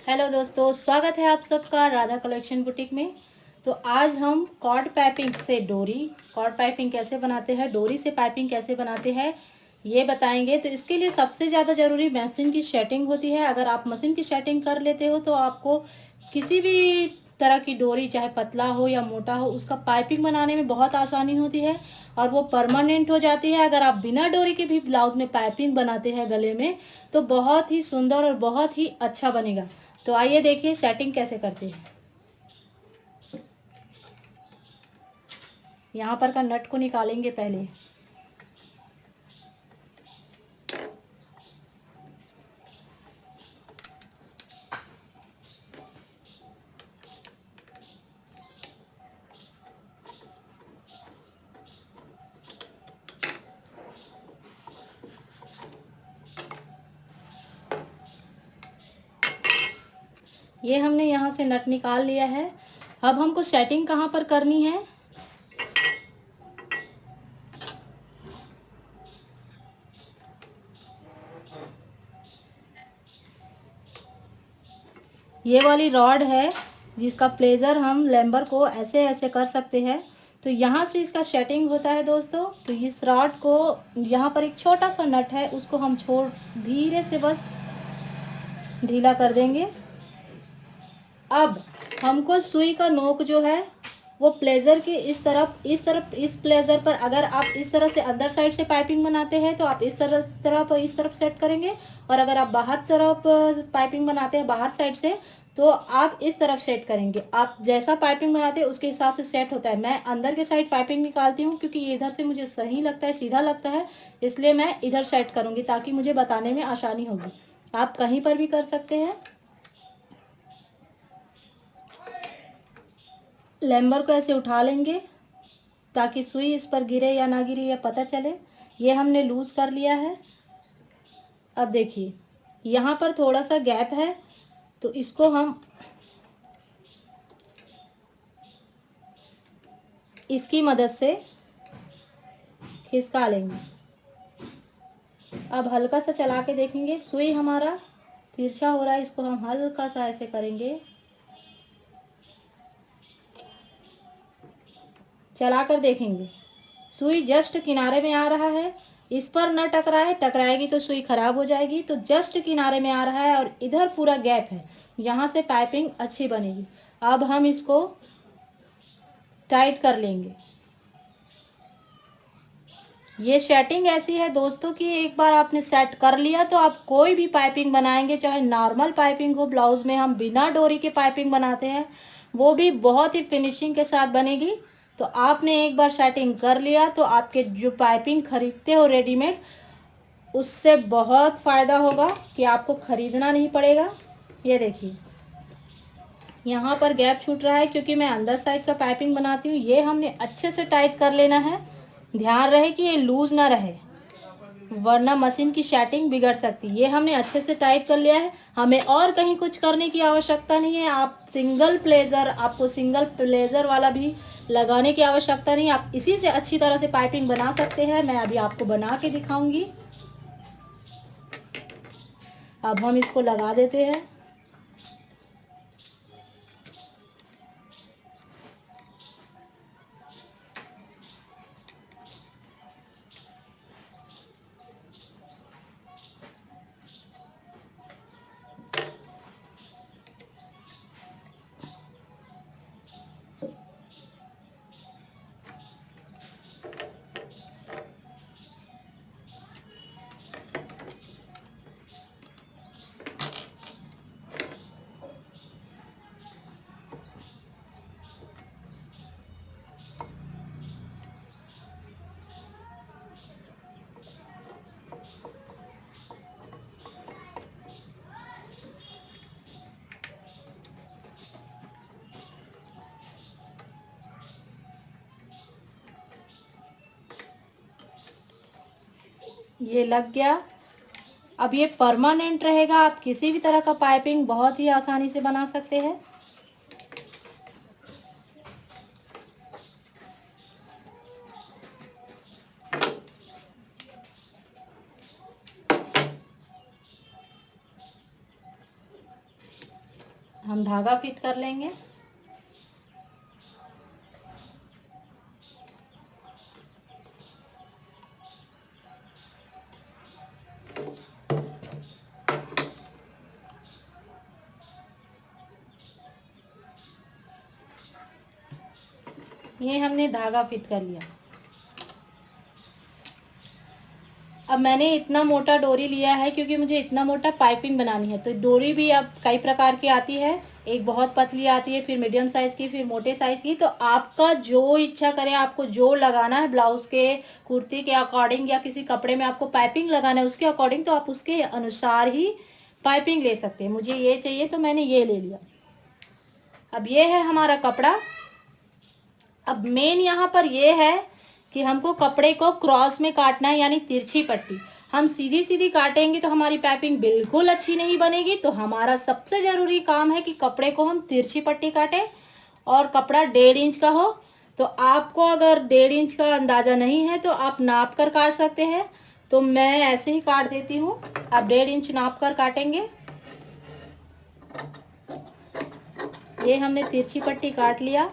Hello दोस्तों, स्वागत है आप सबका राधा कलेक्शन बुटीक में। तो आज हम कॉर्ड पाइपिंग से कॉर्ड पाइपिंग कैसे बनाते हैं, डोरी से पाइपिंग कैसे बनाते हैं ये बताएंगे। तो इसके लिए सबसे ज़्यादा ज़रूरी मशीन की सेटिंग होती है। अगर आप मशीन की सेटिंग कर लेते हो तो आपको किसी भी तरह की डोरी, चाहे पतला हो या मोटा हो, उसका पाइपिंग बनाने में बहुत आसानी होती है और वो परमानेंट हो जाती है। अगर आप बिना डोरी के भी ब्लाउज में पाइपिंग बनाते हैं गले में, तो बहुत ही सुंदर और बहुत ही अच्छा बनेगा। तो आइए देखिए सेटिंग कैसे करते हैं। यहाँ पर का नट को निकालेंगे पहले। ये हमने यहाँ से नट निकाल लिया है। अब हमको सेटिंग कहाँ पर करनी है, ये वाली रॉड है जिसका प्लेजर हम लेम्बर को ऐसे ऐसे कर सकते हैं। तो यहाँ से इसका सेटिंग होता है दोस्तों। तो इस रॉड को, यहाँ पर एक छोटा सा नट है, उसको हम धीरे से बस ढीला कर देंगे। अब हमको सुई का नोक जो है वो प्लेजर के इस प्लेजर पर, अगर आप इस तरह से अंदर साइड से पाइपिंग बनाते हैं तो आप इस तरफ सेट करेंगे, और अगर आप बाहर तरफ पाइपिंग बनाते हैं बाहर साइड से तो आप इस तरफ सेट करेंगे। आप जैसा पाइपिंग बनाते हैं उसके हिसाब से सेट होता है। मैं अंदर के साइड पाइपिंग निकालती हूँ क्योंकि ये इधर से मुझे सही लगता है, सीधा लगता है, इसलिए मैं इधर सेट करूँगी ताकि मुझे बताने में आसानी होगी। आप कहीं पर भी कर सकते हैं। लेम्बर को ऐसे उठा लेंगे ताकि सुई इस पर गिरे या ना गिरे या पता चले। ये हमने लूज कर लिया है। अब देखिए यहाँ पर थोड़ा सा गैप है, तो इसको हम इसकी मदद से खिसका लेंगे। अब हल्का सा चला के देखेंगे, सुई हमारा तिरछा हो रहा है, इसको हम हल्का सा ऐसे करेंगे, चला कर देखेंगे सुई जस्ट किनारे में आ रहा है। इस पर न टकराए, टकराएगी तो सुई खराब हो जाएगी। तो जस्ट किनारे में आ रहा है और इधर पूरा गैप है, यहाँ से पाइपिंग अच्छी बनेगी। अब हम इसको टाइट कर लेंगे। ये सेटिंग ऐसी है दोस्तों कि एक बार आपने सेट कर लिया तो आप कोई भी पाइपिंग बनाएंगे, चाहे नॉर्मल पाइपिंग हो, ब्लाउज में हम बिना डोरी के पाइपिंग बनाते हैं, वो भी बहुत ही फिनिशिंग के साथ बनेगी। तो आपने एक बार सेटिंग कर लिया तो आपके जो पाइपिंग खरीदते हो रेडीमेड, उससे बहुत फ़ायदा होगा कि आपको ख़रीदना नहीं पड़ेगा। ये देखिए यहाँ पर गैप छूट रहा है क्योंकि मैं अंदर साइड का पाइपिंग बनाती हूँ। ये हमने अच्छे से टाइट कर लेना है, ध्यान रहे कि ये लूज ना रहे, वरना मशीन की सेटिंग बिगड़ सकती है। ये हमने अच्छे से टाइट कर लिया है, हमें और कहीं कुछ करने की आवश्यकता नहीं है। आपको सिंगल प्लेजर वाला भी लगाने की आवश्यकता नहीं, आप इसी से अच्छी तरह से पाइपिंग बना सकते हैं। मैं अभी आपको बना के दिखाऊंगी। अब हम इसको लगा देते हैं। ये लग गया। अब ये परमानेंट रहेगा, आप किसी भी तरह का पाइपिंग बहुत ही आसानी से बना सकते हैं। हम धागा फिट कर लेंगे। ये हमने धागा फिट कर लिया। अब मैंने इतना मोटा डोरी लिया है क्योंकि मुझे इतना मोटा पाइपिंग बनानी है। तो डोरी भी अब कई प्रकार की आती है, एक बहुत पतली आती है, फिर मीडियम साइज़ की, फिर मोटे साइज़ की। तो आपका जो इच्छा करे, आपको जो लगाना है ब्लाउज़ के, कुर्ती के अकॉर्डिंग, या किसी कपड़े में आपको पाइपिंग लगाना है उसके अकॉर्डिंग, तो आप उसके अनुसार ही पाइपिंग ले सकते हैं। मुझे ये चाहिए तो मैंने ये ले लिया। अब ये है हमारा कपड़ा। अब मेन यहाँ पर ये है कि हमको कपड़े को क्रॉस में काटना है, यानी तिरछी पट्टी। हम सीधी सीधी काटेंगे तो हमारी पाइपिंग बिल्कुल अच्छी नहीं बनेगी। तो हमारा सबसे ज़रूरी काम है कि कपड़े को हम तिरछी पट्टी काटें, और कपड़ा 1.5 इंच का हो। तो आपको अगर 1.5 इंच का अंदाज़ा नहीं है तो आप नाप कर काट सकते हैं। तो मैं ऐसे ही काट देती हूँ। आप 1.5 इंच नाप कर काटेंगे। ये हमने तिरछी पट्टी काट लिया।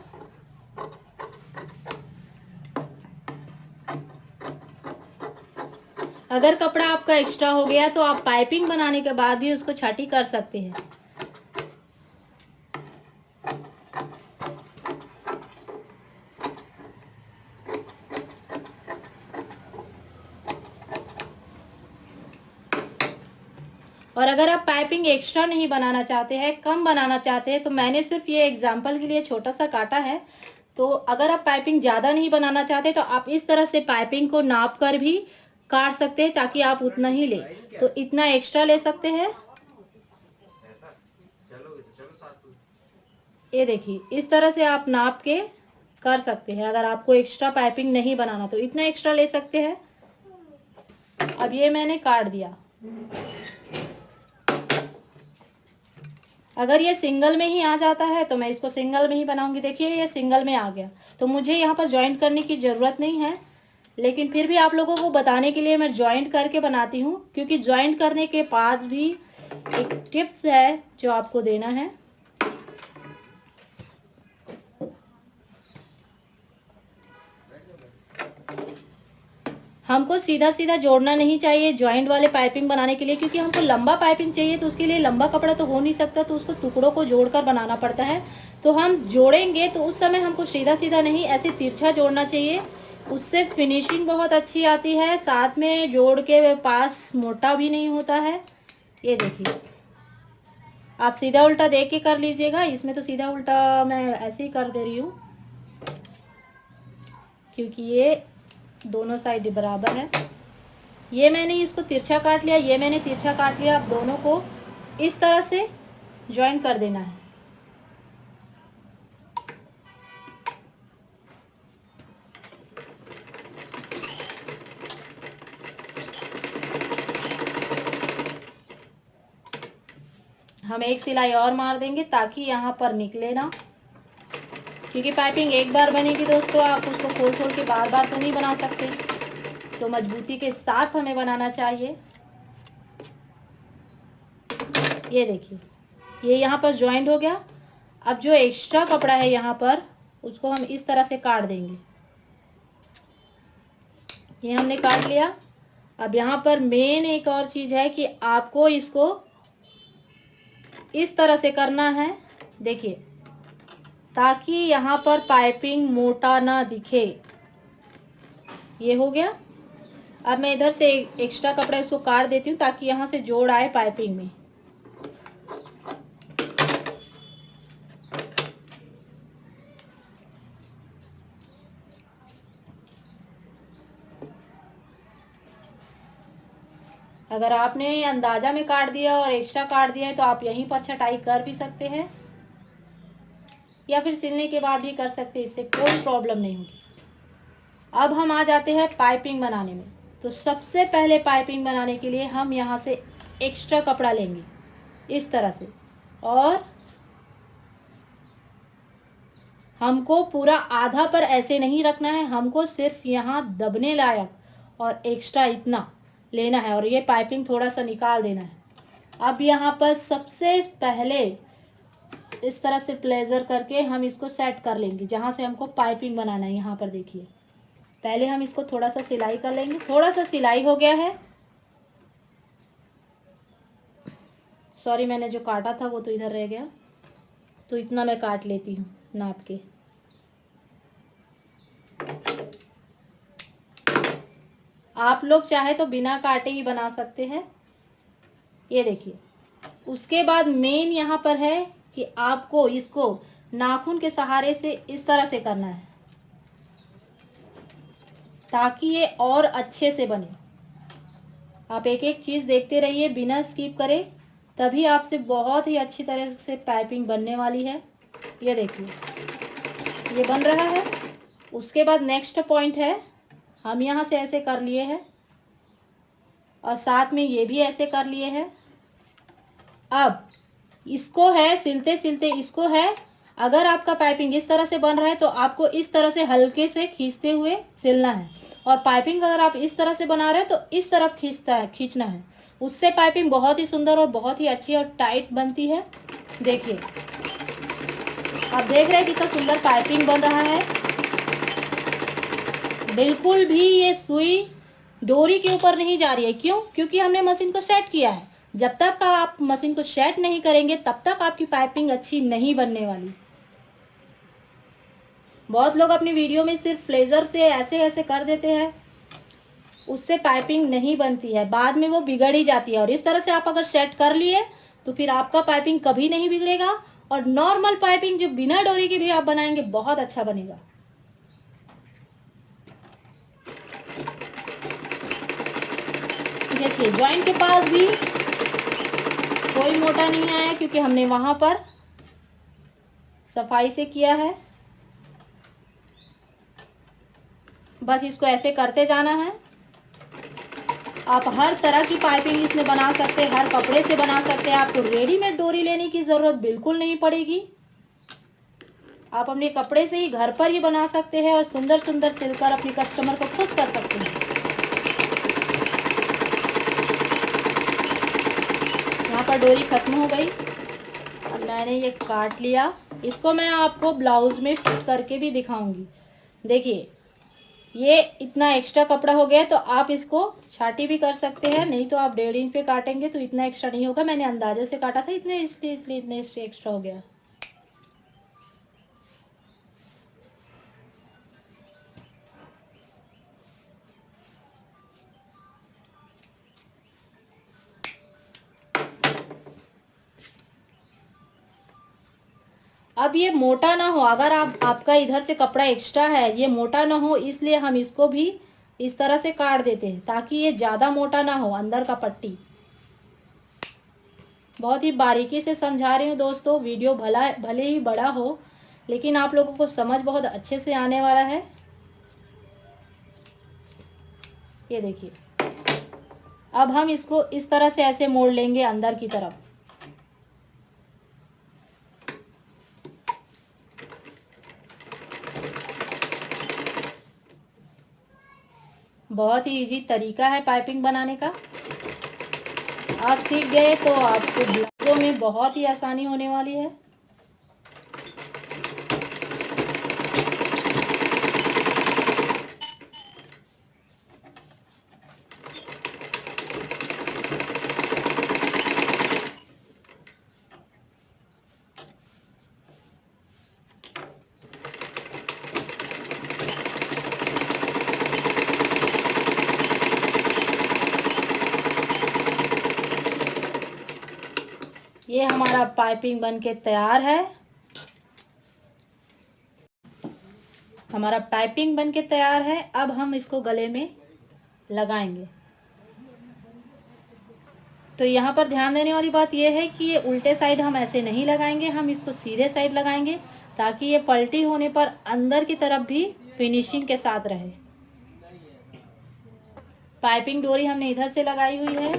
अगर कपड़ा आपका एक्स्ट्रा हो गया तो आप पाइपिंग बनाने के बाद भी उसको छाटी कर सकते हैं। और अगर आप पाइपिंग एक्स्ट्रा नहीं बनाना चाहते हैं, कम बनाना चाहते हैं, तो मैंने सिर्फ ये एग्जाम्पल के लिए छोटा सा काटा है। तो अगर आप पाइपिंग ज़्यादा नहीं बनाना चाहते तो आप इस तरह से पाइपिंग को नाप कर भी काट सकते हैं, ताकि आप उतना ही ले, तो इतना एक्स्ट्रा ले सकते हैं। ये देखिए, इस तरह से आप नाप के कर सकते हैं। अगर आपको एक्स्ट्रा पाइपिंग नहीं बनाना तो इतना एक्स्ट्रा ले सकते हैं। अब ये मैंने काट दिया। अगर ये सिंगल में ही आ जाता है तो मैं इसको सिंगल में ही बनाऊंगी। देखिए ये सिंगल में आ गया, तो मुझे यहाँ पर जॉइंट करने की ज़रूरत नहीं है। लेकिन फिर भी आप लोगों को बताने के लिए मैं जॉइंट करके बनाती हूँ, क्योंकि जॉइंट करने के पास भी एक टिप्स है जो आपको देना है। हमको सीधा सीधा जोड़ना नहीं चाहिए जॉइंट वाले पाइपिंग बनाने के लिए, क्योंकि हमको लंबा पाइपिंग चाहिए। तो उसके लिए लंबा कपड़ा तो हो नहीं सकता, तो उसको टुकड़ों को जोड़कर बनाना पड़ता है। तो हम जोड़ेंगे तो उस समय हमको सीधा सीधा नहीं, ऐसे तिरछा जोड़ना चाहिए। उससे फिनिशिंग बहुत अच्छी आती है, साथ में जोड़ के पास मोटा भी नहीं होता है। ये देखिए, आप सीधा उल्टा देख के कर लीजिएगा। इसमें तो सीधा उल्टा मैं ऐसे ही कर दे रही हूँ, क्योंकि ये दोनों साइड बराबर है। ये मैंने इसको तिरछा काट लिया, ये मैंने तिरछा काट लिया। अब दोनों को इस तरह से ज्वाइन कर देना है। हम एक सिलाई और मार देंगे ताकि यहाँ पर निकले ना, क्योंकि पाइपिंग एक बार बनेगी दोस्तों, आप उसको खोल खोल के बार बार तो नहीं बना सकते। तो मजबूती के साथ हमें बनाना चाहिए। ये देखिए, ये यहाँ पर ज्वाइंट हो गया। अब जो एक्स्ट्रा कपड़ा है यहाँ पर, उसको हम इस तरह से काट देंगे। ये हमने काट लिया। अब यहाँ पर मेन एक और चीज़ है कि आपको इसको इस तरह से करना है, देखिए, ताकि यहाँ पर पाइपिंग मोटा ना दिखे। ये हो गया। अब मैं इधर से एक्स्ट्रा कपड़ा इसको काट देती हूँ ताकि यहाँ से जोड़ आए पाइपिंग में। अगर आपने अंदाजा में काट दिया और एक्स्ट्रा काट दिया है तो आप यहीं पर छटाई कर भी सकते हैं, या फिर सिलने के बाद भी कर सकते हैं, इससे कोई प्रॉब्लम नहीं होगी। अब हम आ जाते हैं पाइपिंग बनाने में। तो सबसे पहले पाइपिंग बनाने के लिए हम यहाँ से एक्स्ट्रा कपड़ा लेंगे इस तरह से, और हमको पूरा आधा पर ऐसे नहीं रखना है, हमको सिर्फ यहाँ दबने लायक और एक्स्ट्रा इतना लेना है, और ये पाइपिंग थोड़ा सा निकाल देना है। अब यहाँ पर सबसे पहले इस तरह से प्लेजर करके हम इसको सेट कर लेंगे जहाँ से हमको पाइपिंग बनाना है। यहाँ पर देखिए, पहले हम इसको थोड़ा सा सिलाई कर लेंगे। थोड़ा सा सिलाई हो गया है, सॉरी मैंने जो काटा था वो तो इधर रह गया, तो इतना मैं काट लेती हूँ नाप के। आप लोग चाहे तो बिना काटे ही बना सकते हैं। ये देखिए, उसके बाद मेन यहाँ पर है कि आपको इसको नाखून के सहारे से इस तरह से करना है ताकि ये और अच्छे से बने। आप एक एक चीज़ देखते रहिए बिना स्किप करे, तभी आपसे बहुत ही अच्छी तरह से पाइपिंग बनने वाली है। ये देखिए, ये बन रहा है। उसके बाद नेक्स्ट पॉइंट है, हम यहाँ से ऐसे कर लिए हैं और साथ में ये भी ऐसे कर लिए हैं। अब इसको है सिलते सिलते, इसको है, अगर आपका पाइपिंग इस तरह से बन रहा है तो आपको इस तरह से हल्के से खींचते हुए सिलना है, और पाइपिंग अगर आप इस तरह से बना रहे हो तो इस तरफ खींचना है। उससे पाइपिंग बहुत ही सुंदर और बहुत ही अच्छी और टाइट बनती है। देखिए, आप देख रहे हैं कितना सुंदर पाइपिंग बन रहा है। बिल्कुल भी ये सुई डोरी के ऊपर नहीं जा रही है। क्यों? क्योंकि हमने मशीन को सेट किया है। जब तक आप मशीन को सेट नहीं करेंगे तब तक आपकी पाइपिंग अच्छी नहीं बनने वाली। बहुत लोग अपनी वीडियो में सिर्फ प्लेजर से ऐसे ऐसे कर देते हैं, उससे पाइपिंग नहीं बनती है, बाद में वो बिगड़ ही जाती है। और इस तरह से आप अगर सेट कर लिए तो फिर आपका पाइपिंग कभी नहीं बिगड़ेगा, और नॉर्मल पाइपिंग जो बिना डोरी के भी आप बनाएंगे बहुत अच्छा बनेगा। देखिए, जॉइंट के पास भी कोई मोटा नहीं आया क्योंकि हमने वहां पर सफाई से किया है। बस इसको ऐसे करते जाना है। आप हर तरह की पाइपिंग इसमें बना सकते हैं, हर कपड़े से बना सकते हैं। आपको रेडीमेड डोरी लेने की ज़रूरत बिल्कुल नहीं पड़ेगी। आप अपने कपड़े से ही घर पर ही बना सकते हैं और सुंदर सुंदर सिलकर अपने कस्टमर को खुश कर सकते हैं। यहाँ पर डोरी खत्म हो गई और मैंने ये काट लिया। इसको मैं आपको ब्लाउज में फिट करके भी दिखाऊंगी। देखिए, ये इतना एक्स्ट्रा कपड़ा हो गया तो आप इसको छाटी भी कर सकते हैं, नहीं तो आप 1.5 इंच पे काटेंगे तो इतना एक्स्ट्रा नहीं होगा। मैंने अंदाजे से काटा था, इतने इसलिए इतने एक्स्ट्रा हो गया। अब ये मोटा ना हो, अगर आपका इधर से कपड़ा एक्स्ट्रा है, ये मोटा ना हो, इसलिए हम इसको भी इस तरह से काट देते हैं ताकि ये ज़्यादा मोटा ना हो। अंदर का पट्टी बहुत ही बारीकी से समझा रही हूँ दोस्तों। वीडियो भले ही बड़ा हो, लेकिन आप लोगों को समझ बहुत अच्छे से आने वाला है। ये देखिए, अब हम इसको इस तरह से ऐसे मोड़ लेंगे अंदर की तरफ। बहुत ही इजी तरीका है पाइपिंग बनाने का। आप सीख गए तो आपको ब्लाउजों में बहुत ही आसानी होने वाली है। ये हमारा पाइपिंग बनके तैयार है। हमारा पाइपिंग बनके तैयार है। अब हम इसको गले में लगाएंगे। तो यहाँ पर ध्यान देने वाली बात यह है कि ये उल्टे साइड हम ऐसे नहीं लगाएंगे, हम इसको सीधे साइड लगाएंगे ताकि ये पलटी होने पर अंदर की तरफ भी फिनिशिंग के साथ रहे। पाइपिंग डोरी हमने इधर से लगाई हुई है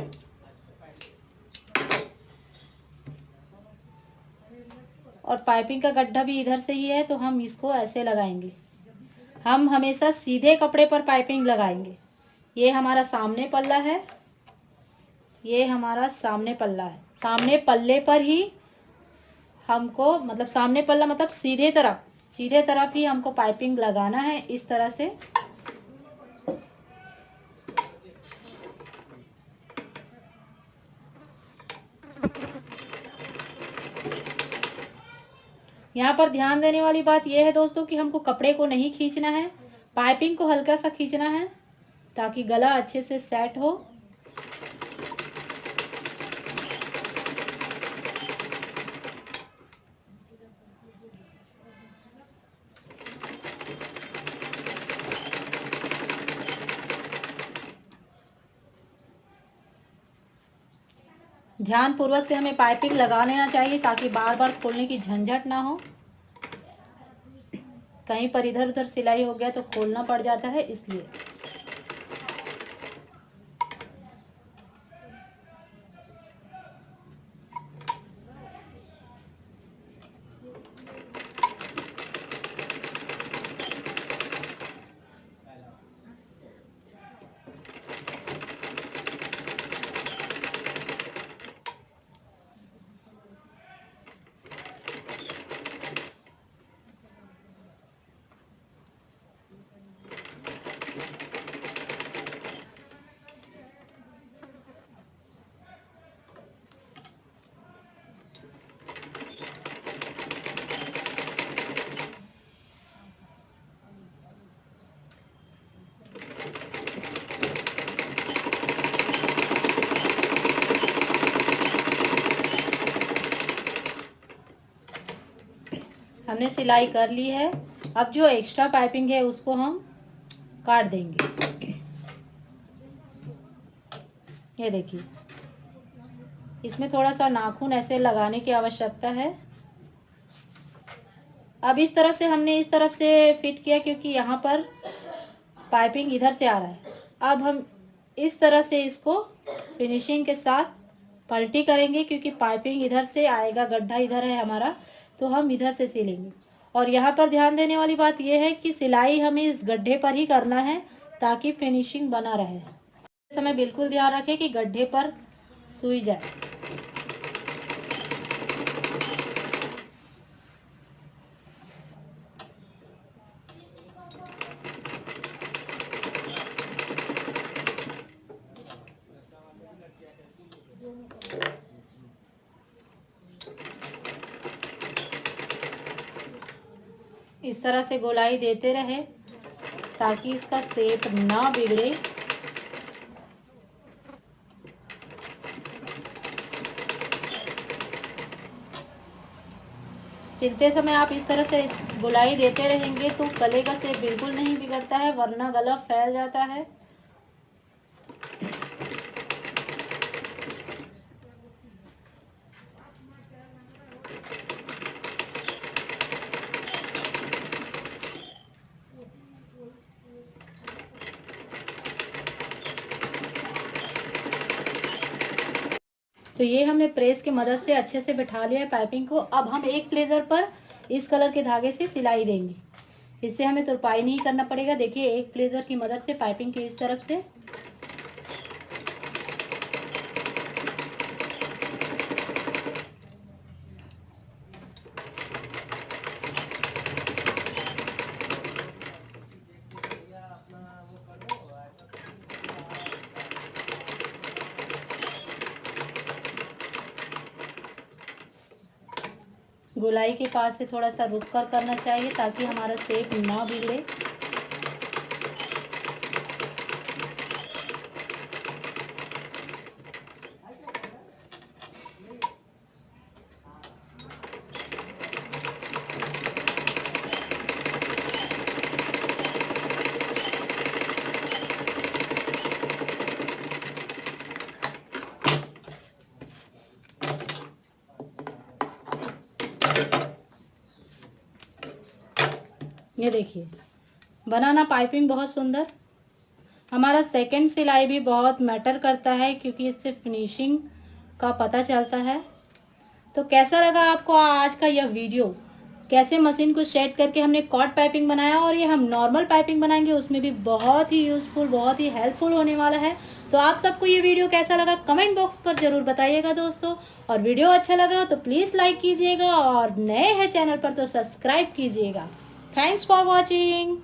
और पाइपिंग का गड्ढा भी इधर से ही है, तो हम इसको ऐसे लगाएंगे। हम हमेशा सीधे कपड़े पर पाइपिंग लगाएंगे। ये हमारा सामने पल्ला है, ये हमारा सामने पल्ला है। सामने पल्ले पर ही हमको मतलब सामने पल्ला मतलब सीधे तरफ ही हमको पाइपिंग लगाना है इस तरह से। यहाँ पर ध्यान देने वाली बात यह है दोस्तों कि हमको कपड़े को नहीं खींचना है, पाइपिंग को हल्का सा खींचना है ताकि गला अच्छे से सेट हो। ध्यान पूर्वक से हमें पाइपिंग लगा लेना चाहिए ताकि बार बार खोलने की झंझट ना हो। कहीं पर इधर उधर सिलाई हो गया तो खोलना पड़ जाता है, इसलिए। हमने सिलाई कर ली है। अब जो एक्स्ट्रा पाइपिंग है उसको हम काट देंगे। ये देखिए, इसमें थोड़ा सा नाखून ऐसे लगाने की आवश्यकता है। अब इस तरह से हमने इस तरफ से फिट किया क्योंकि यहाँ पर पाइपिंग इधर से आ रहा है। अब हम इस तरह से इसको फिनिशिंग के साथ पलटी करेंगे क्योंकि पाइपिंग इधर से आएगा, गड्ढा इधर है हमारा, तो हम इधर से सिलेंगे। और यहाँ पर ध्यान देने वाली बात यह है कि सिलाई हमें इस गड्ढे पर ही करना है ताकि फिनिशिंग बना रहे। इस समय बिल्कुल ध्यान रखें कि गड्ढे पर सुई जाए। इस तरह से गोलाई देते रहे ताकि इसका शेप ना बिगड़े। सिलते समय आप इस तरह से गोलाई देते रहेंगे तो गले का शेप बिल्कुल नहीं बिगड़ता है, वरना गला फैल जाता है। तो ये हमने प्रेस की मदद से अच्छे से बिठा लिया है पाइपिंग को। अब हम एक प्लेजर पर इस कलर के धागे से सिलाई देंगे, इससे हमें तुरपाई नहीं करना पड़ेगा। देखिए, एक प्लेजर की मदद से पाइपिंग के इस तरफ से गोलाई के पास से थोड़ा सा रुक कर करना चाहिए ताकि हमारा शेप ना बिगड़े। ये देखिए, बनाना पाइपिंग बहुत सुंदर। हमारा सेकंड सिलाई भी बहुत मैटर करता है क्योंकि इससे फिनिशिंग का पता चलता है। तो कैसा लगा आपको आज का यह वीडियो? कैसे मशीन को सेट करके हमने कॉर्ड पाइपिंग बनाया और ये हम नॉर्मल पाइपिंग बनाएंगे, उसमें भी बहुत ही यूज़फुल, बहुत ही हेल्पफुल होने वाला है। तो आप सबको ये वीडियो कैसा लगा कमेंट बॉक्स पर ज़रूर बताइएगा दोस्तों। और वीडियो अच्छा लगा तो प्लीज़ लाइक कीजिएगा और नए हैं चैनल पर तो सब्सक्राइब कीजिएगा। Thanks for watching.